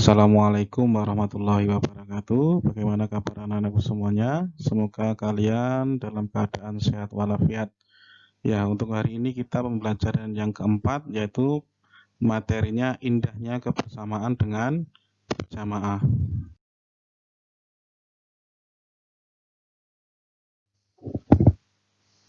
Assalamualaikum warahmatullahi wabarakatuh. Bagaimana kabar anak-anakku semuanya? Semoga kalian dalam keadaan sehat walafiat. Ya, untuk hari ini kita pembelajaran yang keempat, yaitu materinya indahnya kebersamaan dengan berjamaah.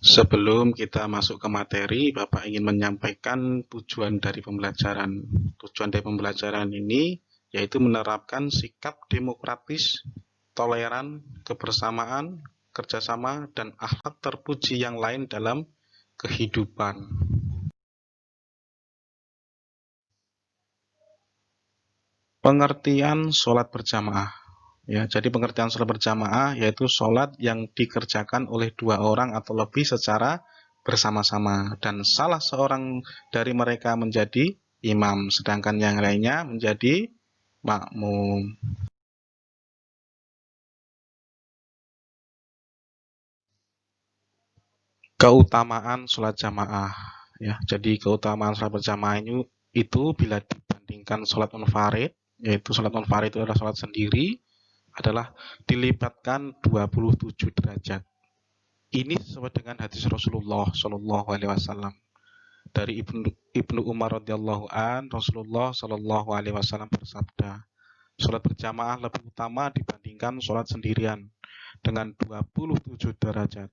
Sebelum kita masuk ke materi, Bapak ingin menyampaikan tujuan dari pembelajaran. Tujuan dari pembelajaran ini yaitu menerapkan sikap demokratis, toleran, kebersamaan, kerjasama, dan akhlak terpuji yang lain dalam kehidupan. Pengertian sholat berjamaah. Ya, jadi pengertian sholat berjamaah yaitu sholat yang dikerjakan oleh dua orang atau lebih secara bersama-sama, dan salah seorang dari mereka menjadi imam, sedangkan yang lainnya menjadi makmum. Keutamaan sholat jamaah. Ya, jadi keutamaan sholat berjamaah itu bila dibandingkan sholat munfarid, yaitu sholat munfarid itu adalah sholat sendiri, adalah dilipatkan 27 derajat. Ini sesuai dengan hadis Rasulullah Shallallahu Alaihi Wasallam. Dari Ibnu Umar radhiyallahu an, Rasulullah Shallallahu Alaihi Wasallam bersabda, sholat berjamaah lebih utama dibandingkan sholat sendirian dengan 27 derajat.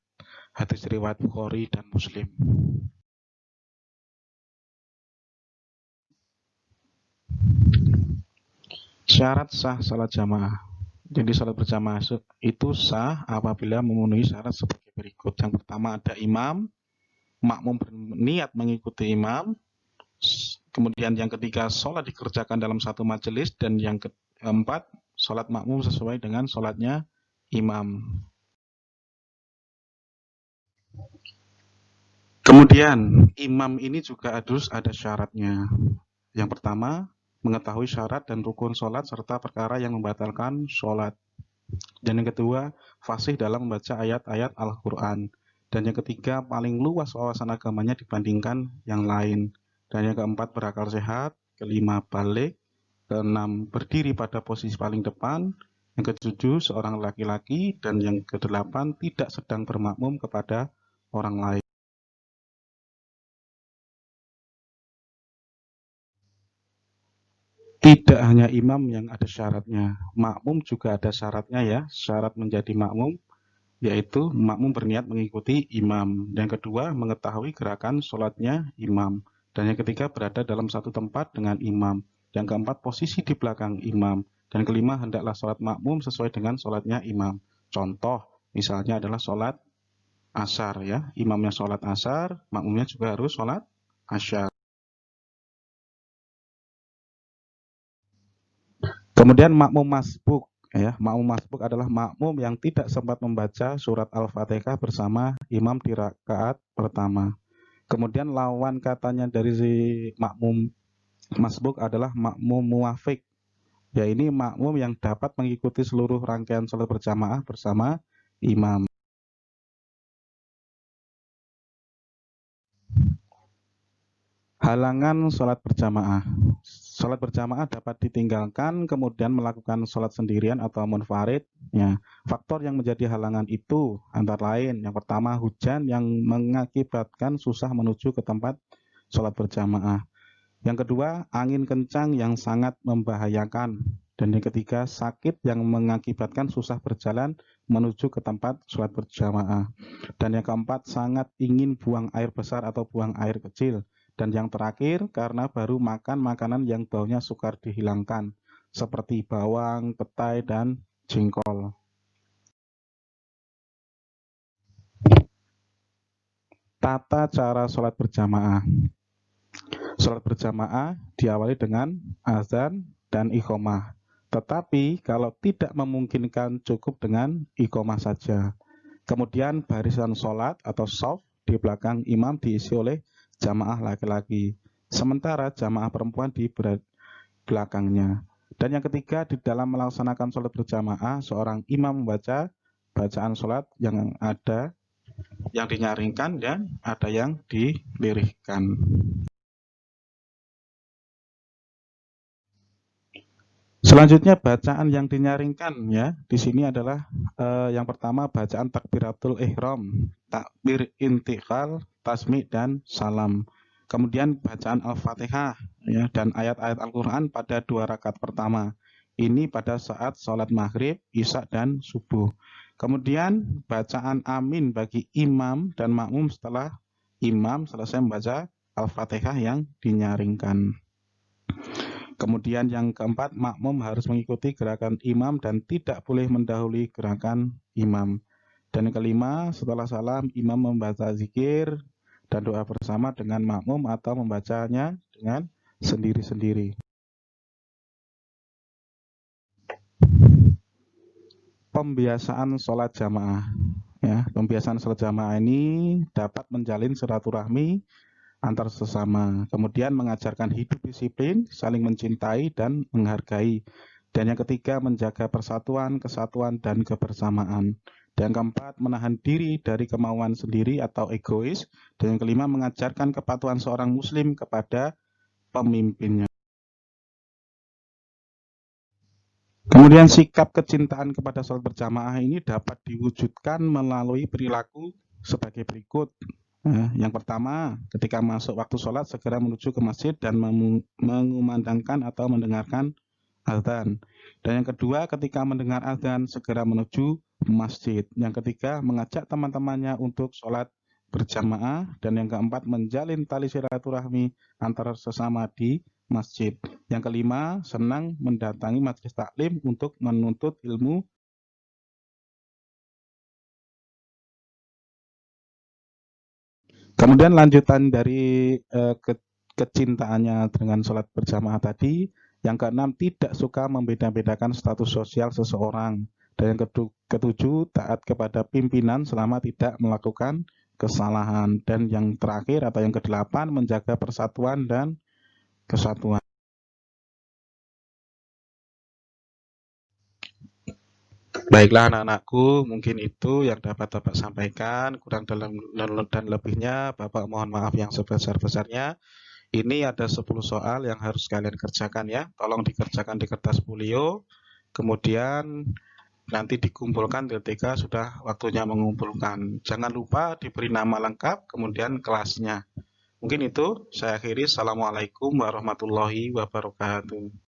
Hadis riwayat Bukhari dan Muslim. Syarat sah salat jamaah. Jadi salat berjamaah itu sah apabila memenuhi syarat sebagai berikut. Yang pertama ada imam, makmum berniat mengikuti imam. Kemudian yang ketiga, sholat dikerjakan dalam satu majelis. Dan yang keempat, sholat makmum sesuai dengan sholatnya imam. Kemudian imam ini juga harus ada syaratnya. Yang pertama, mengetahui syarat dan rukun sholat serta perkara yang membatalkan sholat. Dan yang kedua, fasih dalam membaca ayat-ayat Al-Quran. Dan yang ketiga, paling luas wawasan agamanya dibandingkan yang lain. Dan yang keempat, berakal sehat. Kelima, balik. Keenam, berdiri pada posisi paling depan. Yang ketujuh, seorang laki-laki. Dan yang kedelapan, tidak sedang bermakmum kepada orang lain. Tidak hanya imam yang ada syaratnya, makmum juga ada syaratnya ya. Syarat menjadi makmum yaitu makmum berniat mengikuti imam. Yang kedua, mengetahui gerakan sholatnya imam. Dan yang ketiga, berada dalam satu tempat dengan imam. Yang keempat, posisi di belakang imam. Dan kelima, hendaklah sholat makmum sesuai dengan sholatnya imam. Contoh, misalnya adalah sholat asar ya. Imamnya sholat asar, makmumnya juga harus sholat asyar. Kemudian makmum masbuk. Ya, makmum masbuk adalah makmum yang tidak sempat membaca surat Al-Fatihah bersama imam di rakaat pertama. Kemudian lawan katanya dari si makmum masbuk adalah makmum muwafiq. Ya, ini makmum yang dapat mengikuti seluruh rangkaian salat berjamaah bersama imam. Halangan sholat berjamaah. Sholat berjamaah dapat ditinggalkan kemudian melakukan sholat sendirian atau munfarid. Ya, faktor yang menjadi halangan itu antara lain, yang pertama hujan yang mengakibatkan susah menuju ke tempat sholat berjamaah. Yang kedua, angin kencang yang sangat membahayakan. Dan yang ketiga, sakit yang mengakibatkan susah berjalan menuju ke tempat sholat berjamaah. Dan yang keempat, sangat ingin buang air besar atau buang air kecil. Dan yang terakhir, karena baru makan makanan yang baunya sukar dihilangkan, seperti bawang, petai, dan jengkol. Tata cara sholat berjamaah. Sholat berjamaah diawali dengan azan dan iqomah. Tetapi kalau tidak memungkinkan, cukup dengan iqomah saja. Kemudian barisan sholat atau shaf di belakang imam diisi oleh jamaah laki-laki, sementara jamaah perempuan di belakangnya. Dan yang ketiga, di dalam melaksanakan sholat berjamaah, seorang imam membaca bacaan sholat yang ada yang dinyaringkan dan ada yang dilirihkan. Selanjutnya bacaan yang dinyaringkan ya. Di sini adalah yang pertama bacaan takbiratul ihram, takbir intiqal, tasmi dan salam. Kemudian bacaan Al-Fatihah ya dan ayat-ayat Al-Qur'an pada 2 rakaat pertama. Ini pada saat sholat maghrib, isya dan subuh. Kemudian bacaan amin bagi imam dan makmum setelah imam selesai membaca Al-Fatihah yang dinyaringkan. Kemudian yang keempat, makmum harus mengikuti gerakan imam dan tidak boleh mendahului gerakan imam. Dan yang kelima, setelah salam, imam membaca zikir dan doa bersama dengan makmum atau membacanya dengan sendiri-sendiri. Pembiasaan sholat jamaah. Ya, pembiasaan sholat jamaah ini dapat menjalin silaturahmi antar sesama, kemudian mengajarkan hidup disiplin, saling mencintai dan menghargai. Dan yang ketiga, menjaga persatuan, kesatuan, dan kebersamaan. Dan yang keempat, menahan diri dari kemauan sendiri atau egois. Dan yang kelima, mengajarkan kepatuhan seorang muslim kepada pemimpinnya. Kemudian sikap kecintaan kepada sholat berjamaah ini dapat diwujudkan melalui perilaku sebagai berikut. Yang pertama, ketika masuk waktu sholat segera menuju ke masjid dan mengumandangkan atau mendengarkan azan. Dan yang kedua, ketika mendengar azan segera menuju masjid. Yang ketiga, mengajak teman-temannya untuk sholat berjamaah. Dan yang keempat, menjalin tali silaturahmi antara sesama di masjid. Yang kelima, senang mendatangi majelis taklim untuk menuntut ilmu. Kemudian lanjutan dari kecintaannya dengan sholat berjamaah tadi, yang keenam tidak suka membeda-bedakan status sosial seseorang, dan yang ketujuh taat kepada pimpinan selama tidak melakukan kesalahan, dan yang terakhir atau yang kedelapan menjaga persatuan dan kesatuan. Baiklah anak-anakku, mungkin itu yang dapat Bapak sampaikan. Kurang dan lebihnya Bapak mohon maaf yang sebesar-besarnya. Ini ada 10 soal yang harus kalian kerjakan ya. Tolong dikerjakan di kertas folio. Kemudian nanti dikumpulkan ketika sudah waktunya mengumpulkan. Jangan lupa diberi nama lengkap, kemudian kelasnya. Mungkin itu saya akhiri. Assalamualaikum warahmatullahi wabarakatuh.